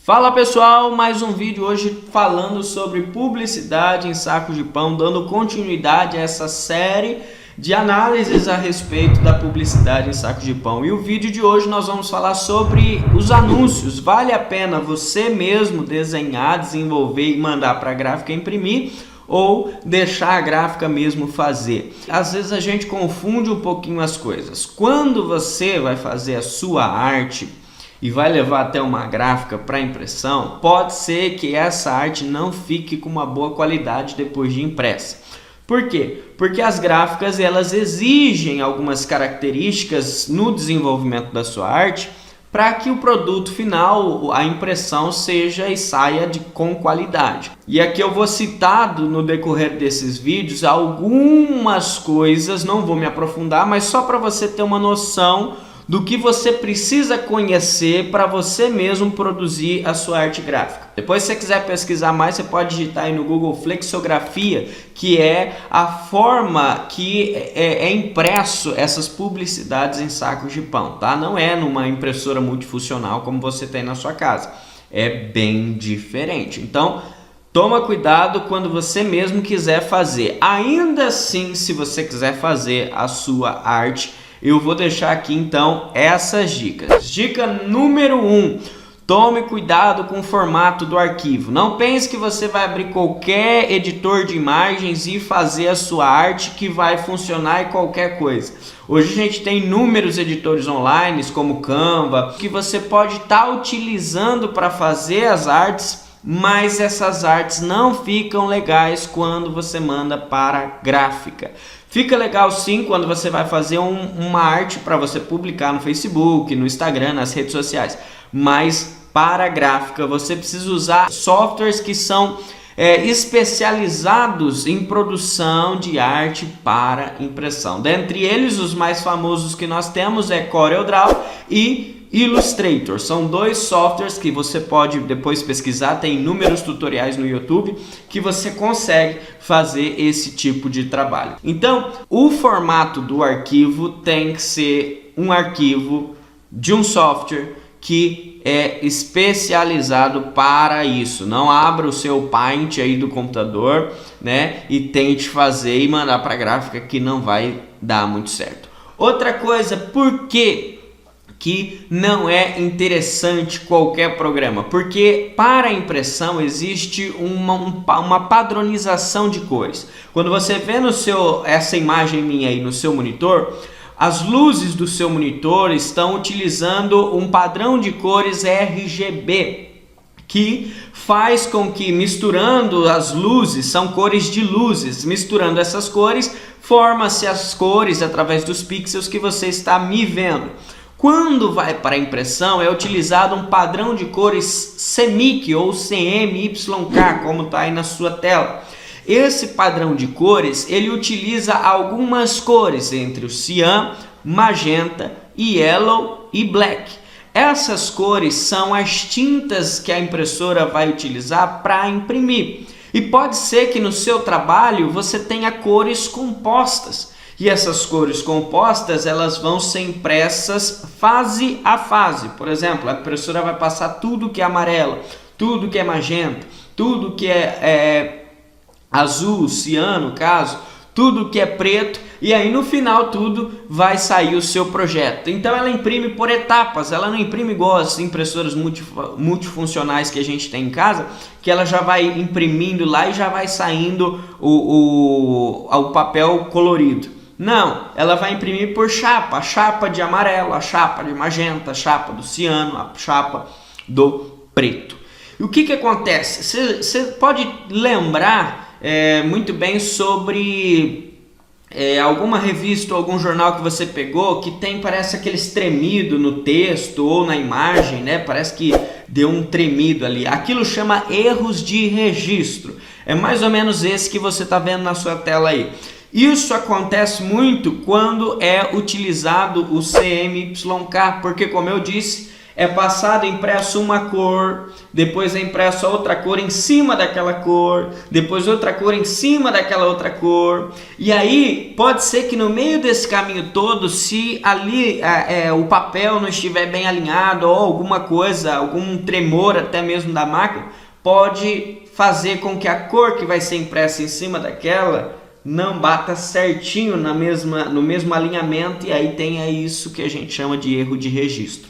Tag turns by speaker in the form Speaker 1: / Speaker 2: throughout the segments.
Speaker 1: Fala pessoal, mais um vídeo hoje falando sobre publicidade em sacos de pão, dando continuidade a essa série de análises a respeito da publicidade em sacos de pão. E o vídeo de hoje nós vamos falar sobre os anúncios. Vale a pena você mesmo desenhar, desenvolver e mandar para a gráfica imprimir ou deixar a gráfica mesmo fazer? Às vezes a gente confunde um pouquinho as coisas. Quando você vai fazer a sua arte e vai levar até uma gráfica para impressão, pode ser que essa arte não fique com uma boa qualidade depois de impressa. Por quê? Porque as gráficas elas exigem algumas características no desenvolvimento da sua arte para que o produto final, a impressão, seja e saia com qualidade. E aqui eu vou citar no decorrer desses vídeos algumas coisas, não vou me aprofundar, mas só para você ter uma noção do que você precisa conhecer para você mesmo produzir a sua arte gráfica. Depois, se você quiser pesquisar mais, você pode digitar aí no Google flexografia, que é a forma que é impresso essas publicidades em sacos de pão, tá? Não é numa impressora multifuncional como você tem na sua casa. É bem diferente. Então, toma cuidado quando você mesmo quiser fazer. Ainda assim, se você quiser fazer a sua arte, eu vou deixar aqui então essas dicas. Dica número 1. Tome cuidado com o formato do arquivo. Não pense que você vai abrir qualquer editor de imagens e fazer a sua arte que vai funcionar em qualquer coisa. Hoje a gente tem inúmeros editores online, como Canva, que você pode estar utilizando para fazer as artes, mas essas artes não ficam legais quando você manda para a gráfica. Fica legal sim quando você vai fazer uma arte para você publicar no Facebook, no Instagram, nas redes sociais. Mas para a gráfica você precisa usar softwares que são especializados em produção de arte para impressão. Dentre eles, os mais famosos que nós temos é CorelDRAW e Illustrator. São dois softwares que você pode depois pesquisar, tem inúmeros tutoriais no YouTube que você consegue fazer esse tipo de trabalho. Então, o formato do arquivo tem que ser um arquivo de um software que é especializado para isso. Não abra o seu Paint aí do computador, né, e tente fazer e mandar para a gráfica, que não vai dar muito certo. Outra coisa, por que não é interessante qualquer programa? Porque para a impressão existe uma padronização de cores. Quando você vê essa imagem minha aí no seu monitor, as luzes do seu monitor estão utilizando um padrão de cores RGB, que faz com que, misturando as luzes, são cores de luzes, misturando essas cores, forma-se as cores através dos pixels que você está me vendo. Quando vai para a impressão, é utilizado um padrão de cores CMYK ou CMYK, como está aí na sua tela. Esse padrão de cores, ele utiliza algumas cores, entre o cian, magenta, yellow e black. Essas cores são as tintas que a impressora vai utilizar para imprimir. E pode ser que no seu trabalho você tenha cores compostas. E essas cores compostas, elas vão ser impressas fase a fase. Por exemplo, a impressora vai passar tudo que é amarelo, tudo que é magenta, tudo que é azul, cian no caso, tudo que é preto, e aí no final tudo vai sair o seu projeto. Então ela imprime por etapas, ela não imprime igual as impressoras multifuncionais que a gente tem em casa, que ela já vai imprimindo lá e já vai saindo o papel colorido. Não, ela vai imprimir por chapa, a chapa de amarelo, a chapa de magenta, a chapa do ciano, a chapa do preto. E o que acontece? Você pode lembrar muito bem sobre alguma revista ou algum jornal que você pegou que parece aquele tremido no texto ou na imagem, né? Parece que deu um tremido ali. Aquilo chama erros de registro. É mais ou menos esse que você está vendo na sua tela aí. Isso acontece muito quando é utilizado o CMYK, porque, como eu disse, é passado, impresso uma cor, depois é impresso outra cor em cima daquela cor, depois outra cor em cima daquela outra cor. E aí pode ser que no meio desse caminho todo, se ali o papel não estiver bem alinhado ou alguma coisa, algum tremor até mesmo da máquina, pode fazer com que a cor que vai ser impressa em cima daquela não bata certinho no mesmo alinhamento, e aí tem isso que a gente chama de erro de registro.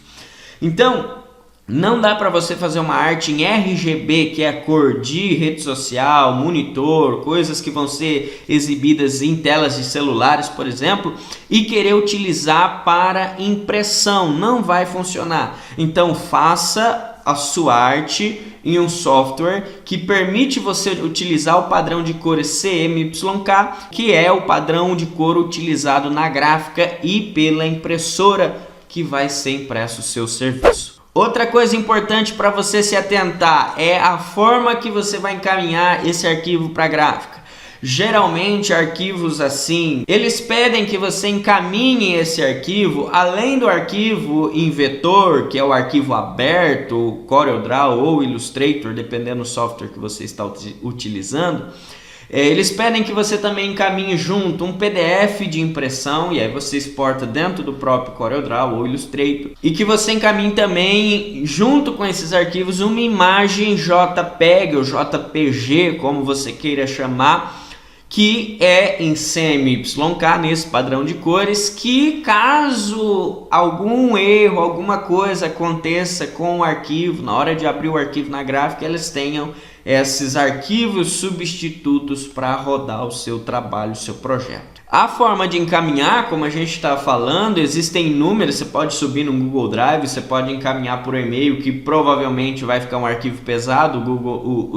Speaker 1: Então, não dá para você fazer uma arte em RGB, que é a cor de rede social, monitor, coisas que vão ser exibidas em telas de celulares, por exemplo, e querer utilizar para impressão. Não vai funcionar. Então, faça a sua arte em um software que permite você utilizar o padrão de cores CMYK, que é o padrão de cor utilizado na gráfica e pela impressora que vai ser impresso o seu serviço. Outra coisa importante para você se atentar é a forma que você vai encaminhar esse arquivo para a gráfica. Geralmente arquivos assim, eles pedem que você encaminhe esse arquivo, além do arquivo em vetor, que é o arquivo aberto, CorelDRAW ou Illustrator, dependendo do software que você está utilizando. Eles pedem que você também encaminhe junto um PDF de impressão, e aí você exporta dentro do próprio CorelDRAW ou Illustrator, e que você encaminhe também junto com esses arquivos uma imagem JPEG ou JPG, como você queira chamar, que é em CMYK, nesse padrão de cores, que caso algum erro, alguma coisa aconteça com o arquivo, na hora de abrir o arquivo na gráfica, eles tenham esses arquivos substitutos para rodar o seu trabalho, o seu projeto. A forma de encaminhar, como a gente está falando, existem inúmeras. Você pode subir no Google Drive, você pode encaminhar por e-mail, que provavelmente vai ficar um arquivo pesado.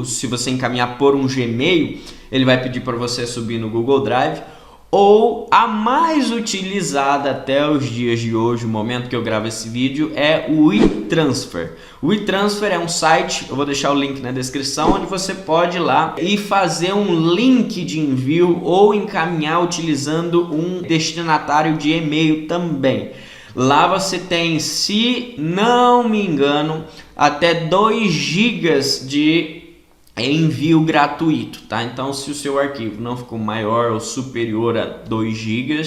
Speaker 1: Se você encaminhar por um Gmail, ele vai pedir para você subir no Google Drive. Ou a mais utilizada até os dias de hoje, o momento que eu gravo esse vídeo, é o WeTransfer. O WeTransfer é um site, eu vou deixar o link na descrição, onde você pode ir lá e fazer um link de envio ou encaminhar utilizando um destinatário de e-mail também. Lá você tem, se não me engano, até 2 GB de envio gratuito, tá? Então, se o seu arquivo não ficou maior ou superior a 2 GB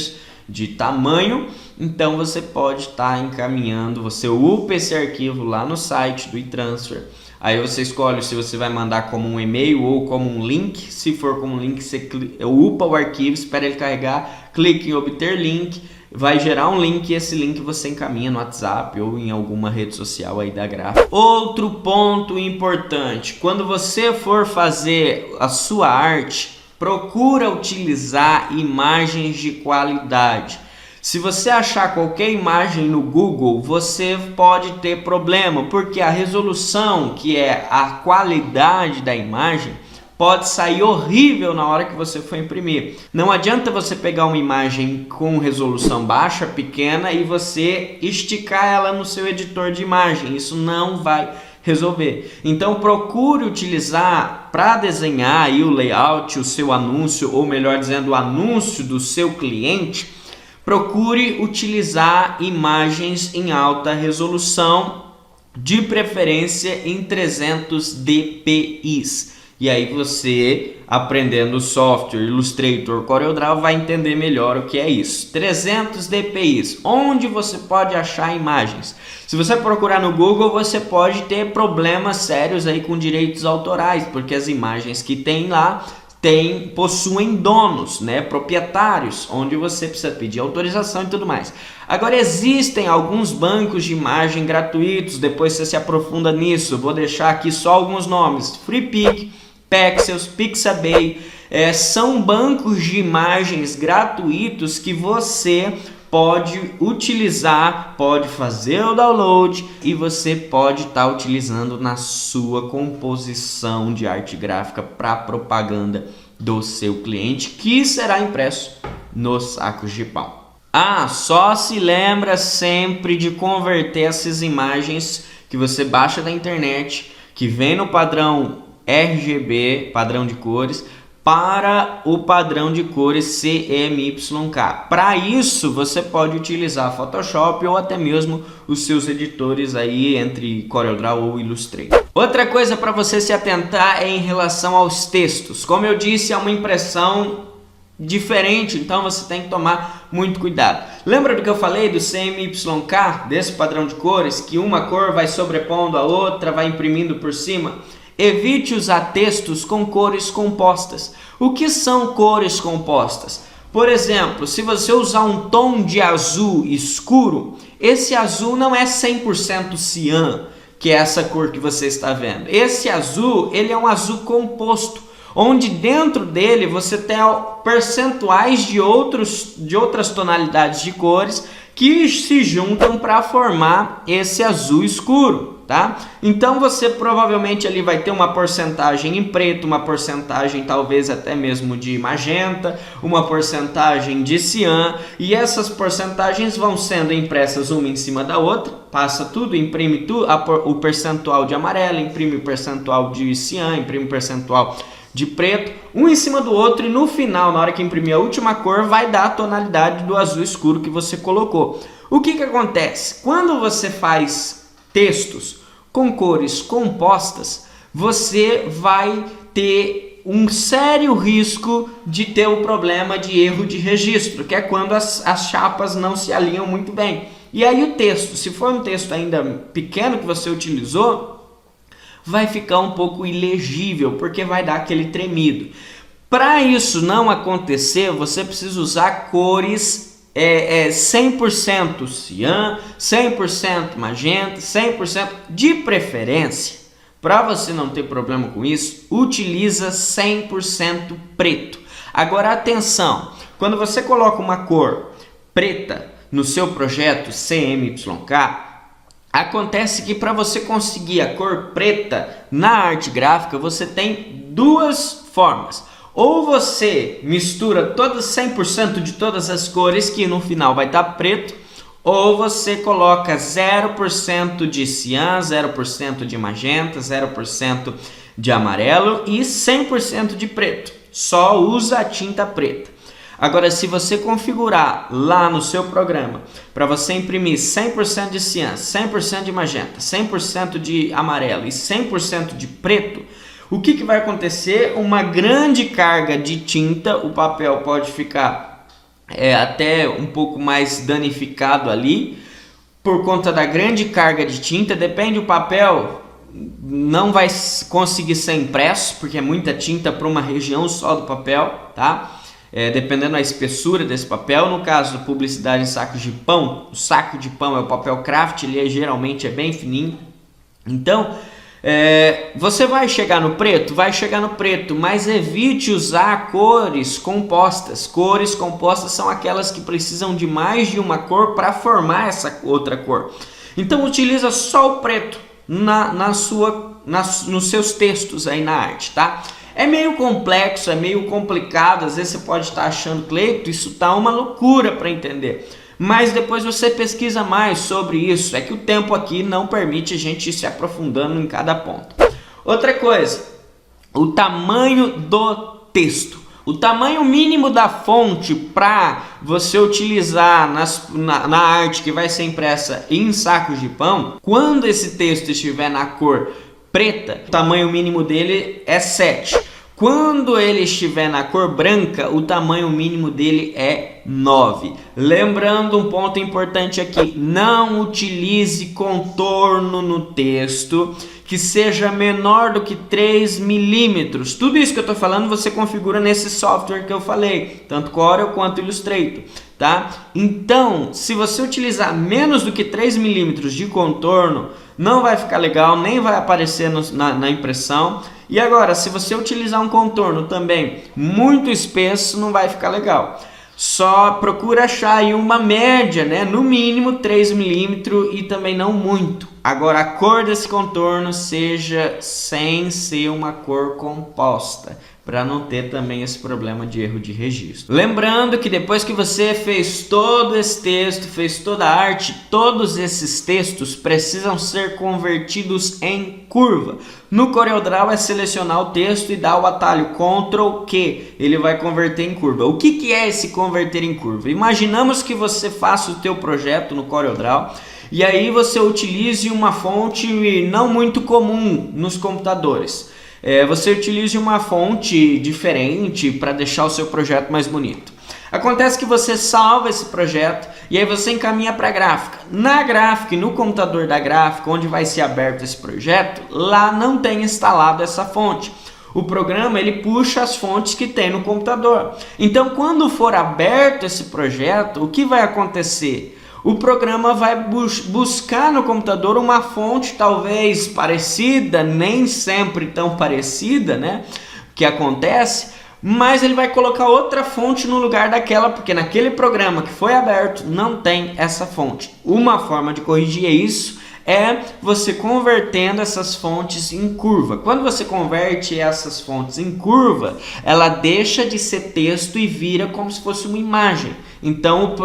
Speaker 1: de tamanho, então você pode estar encaminhando, você upa esse arquivo lá no site do WeTransfer. Aí você escolhe se você vai mandar como um e-mail ou como um link. Se for como um link, você upa o arquivo, espera ele carregar, clica em obter link, vai gerar um link e esse link você encaminha no WhatsApp ou em alguma rede social aí da gráfica. Outro ponto importante, quando você for fazer a sua arte, procura utilizar imagens de qualidade. Se você achar qualquer imagem no Google, você pode ter problema, porque a resolução, que é a qualidade da imagem, pode sair horrível na hora que você for imprimir. Não adianta você pegar uma imagem com resolução baixa, pequena, e você esticar ela no seu editor de imagem. Isso não vai resolver. Então procure utilizar para desenhar aí o layout, o seu anúncio, ou melhor dizendo, o anúncio do seu cliente. Procure utilizar imagens em alta resolução, de preferência em 300 dpi. E aí você, aprendendo o software Illustrator, CorelDRAW, vai entender melhor o que é isso. 300 dpi, onde você pode achar imagens? Se você procurar no Google, você pode ter problemas sérios aí com direitos autorais, porque as imagens que tem lá possuem donos, né, proprietários, onde você precisa pedir autorização e tudo mais. Agora existem alguns bancos de imagem gratuitos, depois você se aprofunda nisso. Vou deixar aqui só alguns nomes: FreePic, Pexels, Pixabay. São bancos de imagens gratuitos que você pode utilizar, pode fazer o download e você pode estar utilizando na sua composição de arte gráfica para propaganda do seu cliente, que será impresso nos sacos de pau. Só se lembra sempre de converter essas imagens que você baixa da internet, que vem no padrão RGB, padrão de cores, para o padrão de cores CMYK. Para isso, você pode utilizar Photoshop ou até mesmo os seus editores aí entre CorelDRAW ou Illustrator. Outra coisa para você se atentar é em relação aos textos. Como eu disse, é uma impressão diferente, então você tem que tomar muito cuidado. Lembra do que eu falei do CMYK, desse padrão de cores, que uma cor vai sobrepondo a outra, vai imprimindo por cima? Evite usar textos com cores compostas. O que são cores compostas? Por exemplo, se você usar um tom de azul escuro, esse azul não é 100% cian, que é essa cor que você está vendo. Esse azul, ele é um azul composto, onde dentro dele você tem percentuais de outras tonalidades de cores que se juntam para formar esse azul escuro, tá? Então você provavelmente ali vai ter uma porcentagem em preto, uma porcentagem talvez até mesmo de magenta, uma porcentagem de cian, e essas porcentagens vão sendo impressas uma em cima da outra, passa tudo, imprime tudo, o percentual de amarelo, imprime o percentual de cian, imprime o percentual de preto, um em cima do outro, e no final, na hora que imprimir a última cor, vai dar a tonalidade do azul escuro que você colocou. O que acontece? Quando você faz textos com cores compostas, você vai ter um sério risco de ter o problema de erro de registro, que é quando as chapas não se alinham muito bem. E aí o texto, se for um texto ainda pequeno que você utilizou, vai ficar um pouco ilegível, porque vai dar aquele tremido. Para isso não acontecer, você precisa usar cores 100% cian, 100% magenta, 100% de preferência. Para você não ter problema com isso, utiliza 100% preto. Agora atenção, quando você coloca uma cor preta no seu projeto CMYK, acontece que para você conseguir a cor preta na arte gráfica, você tem duas formas. Ou você mistura 100% de todas as cores, que no final vai estar preto, ou você coloca 0% de cian, 0% de magenta, 0% de amarelo e 100% de preto. Só usa a tinta preta. Agora, se você configurar lá no seu programa para você imprimir 100% de cian, 100% de magenta, 100% de amarelo e 100% de preto, o que vai acontecer? Uma grande carga de tinta, o papel pode ficar até um pouco mais danificado ali, por conta da grande carga de tinta. Depende do papel, não vai conseguir ser impresso, porque é muita tinta para uma região só do papel, tá? Dependendo da espessura desse papel. No caso da publicidade em sacos de pão, o saco de pão é o papel craft, ele geralmente é bem fininho. Então, você vai chegar no preto? Vai chegar no preto, mas evite usar cores compostas. Cores compostas são aquelas que precisam de mais de uma cor para formar essa outra cor. Então, utiliza só o preto nos seus textos aí na arte, tá? É meio complexo, é meio complicado, às vezes você pode estar achando, Cleito, isso tá uma loucura para entender. Mas depois você pesquisa mais sobre isso, é que o tempo aqui não permite a gente ir se aprofundando em cada ponto. Outra coisa, o tamanho do texto. O tamanho mínimo da fonte para você utilizar na arte que vai ser impressa em sacos de pão, quando esse texto estiver na cor preta, o tamanho mínimo dele é 7. Quando ele estiver na cor branca, o tamanho mínimo dele é 9. Lembrando um ponto importante aqui, não utilize contorno no texto que seja menor do que 3 milímetros. Tudo isso que eu estou falando você configura nesse software que eu falei, tanto Corel quanto Illustrator, tá? Então, se você utilizar menos do que 3 milímetros de contorno, não vai ficar legal, nem vai aparecer na impressão. E agora, se você utilizar um contorno também muito espesso, não vai ficar legal. Só procura achar aí uma média, né? No mínimo 3 milímetros e também não muito. Agora, a cor desse contorno seja sem ser uma cor composta. para não ter também esse problema de erro de registro. Lembrando que depois que você fez todo esse texto, fez toda a arte, todos esses textos precisam ser convertidos em curva. No CorelDRAW é selecionar o texto e dar o atalho Ctrl Q, ele vai converter em curva. O que é esse converter em curva? Imaginamos que você faça o teu projeto no CorelDRAW e aí você utilize uma fonte não muito comum nos computadores. Você utilize uma fonte diferente para deixar o seu projeto mais bonito. Acontece que você salva esse projeto e aí você encaminha para a gráfica. Na gráfica e no computador da gráfica, onde vai ser aberto esse projeto, lá não tem instalado essa fonte. O programa ele puxa as fontes que tem no computador. Então, quando for aberto esse projeto, o que vai acontecer? O programa vai buscar no computador uma fonte talvez parecida, nem sempre tão parecida, né? Que acontece, mas ele vai colocar outra fonte no lugar daquela, porque naquele programa que foi aberto não tem essa fonte. Uma forma de corrigir isso é você convertendo essas fontes em curva. Quando você converte essas fontes em curva, ela deixa de ser texto e vira como se fosse uma imagem. Então,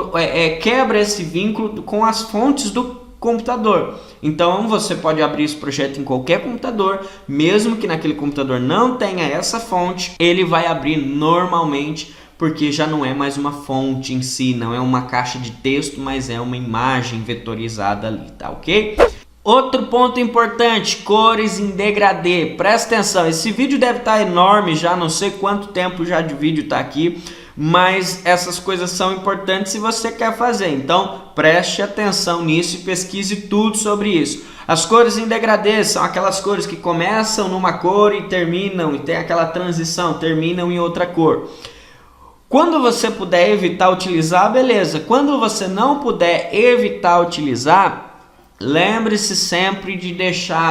Speaker 1: quebra esse vínculo com as fontes do computador. Então, você pode abrir esse projeto em qualquer computador, mesmo que naquele computador não tenha essa fonte, ele vai abrir normalmente, porque já não é mais uma fonte em si, não é uma caixa de texto, mas é uma imagem vetorizada ali, tá ok? Outro ponto importante, cores em degradê. Presta atenção, esse vídeo deve estar enorme já, não sei quanto tempo já de vídeo está aqui, mas essas coisas são importantes se você quer fazer. Então, preste atenção nisso e pesquise tudo sobre isso. As cores em degradê são aquelas cores que começam numa cor e terminam, e tem aquela transição, terminam em outra cor. Quando você puder evitar utilizar, beleza. Quando você não puder evitar utilizar, lembre-se sempre de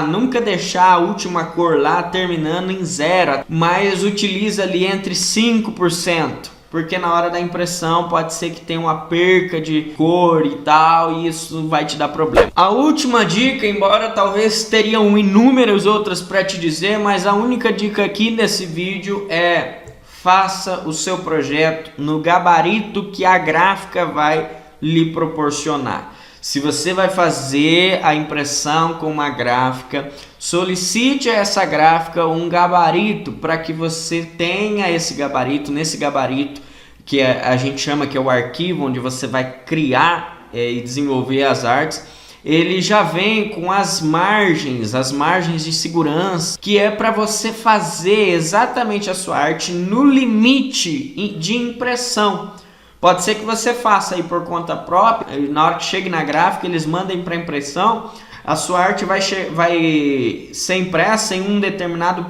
Speaker 1: nunca deixar a última cor lá terminando em 0, mas utiliza ali entre 5%, porque na hora da impressão pode ser que tenha uma perca de cor e tal, e isso vai te dar problema. A última dica, embora talvez teriam inúmeras outras para te dizer, mas a única dica aqui nesse vídeo é: faça o seu projeto no gabarito que a gráfica vai lhe proporcionar. Se você vai fazer a impressão com uma gráfica, solicite a essa gráfica um gabarito para que você tenha esse gabarito. Nesse gabarito, que a gente chama que é o arquivo onde você vai criar e desenvolver as artes, ele já vem com as margens de segurança, que é para você fazer exatamente a sua arte no limite de impressão. Pode ser que você faça aí por conta própria, na hora que chegue na gráfica, eles mandem para impressão, a sua arte vai ser impressa em um determinado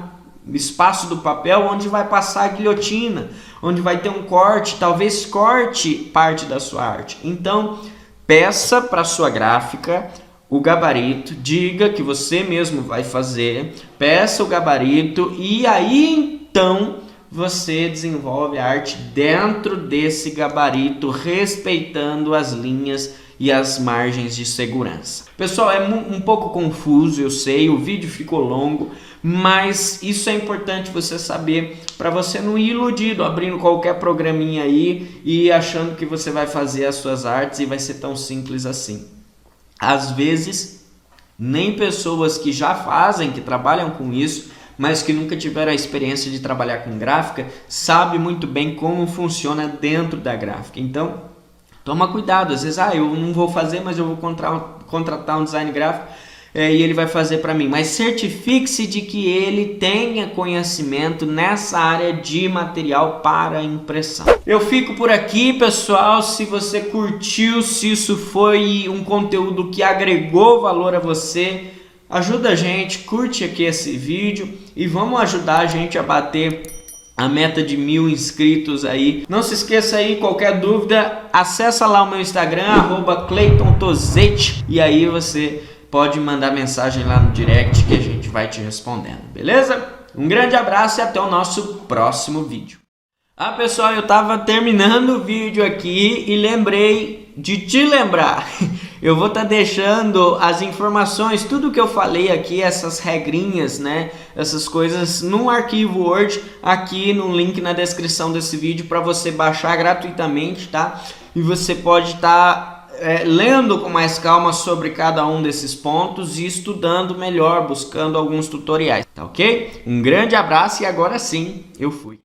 Speaker 1: espaço do papel, onde vai passar a guilhotina, onde vai ter um corte, talvez corte parte da sua arte. Então, peça para sua gráfica o gabarito, diga que você mesmo vai fazer, peça o gabarito e aí então você desenvolve a arte dentro desse gabarito, respeitando as linhas e as margens de segurança. Pessoal, é um pouco confuso, eu sei, o vídeo ficou longo, mas isso é importante você saber para você não ir iludido abrindo qualquer programinha aí e achando que você vai fazer as suas artes e vai ser tão simples assim. Às vezes, nem pessoas que já fazem, que trabalham com isso, mas que nunca tiveram a experiência de trabalhar com gráfica, sabem muito bem como funciona dentro da gráfica. Então, toma cuidado. Às vezes, eu não vou fazer, mas eu vou contratar um design gráfico e ele vai fazer para mim. Mas certifique-se de que ele tenha conhecimento nessa área de material para impressão. Eu fico por aqui, pessoal. Se você curtiu, se isso foi um conteúdo que agregou valor a você, ajuda a gente, curte aqui esse vídeo e vamos ajudar a gente a bater a meta de 1000 inscritos aí. Não se esqueça aí, qualquer dúvida, acessa lá o meu Instagram, @ClaytonTozetti, e aí você pode mandar mensagem lá no direct que a gente vai te respondendo, beleza? Um grande abraço e até o nosso próximo vídeo. Pessoal, eu tava terminando o vídeo aqui e lembrei de te lembrar Eu vou estar deixando as informações, tudo que eu falei aqui, essas regrinhas, né, essas coisas num arquivo Word aqui no link na descrição desse vídeo para você baixar gratuitamente, tá? E você pode estar lendo com mais calma sobre cada um desses pontos e estudando melhor, buscando alguns tutoriais, tá ok? Um grande abraço e agora sim, eu fui.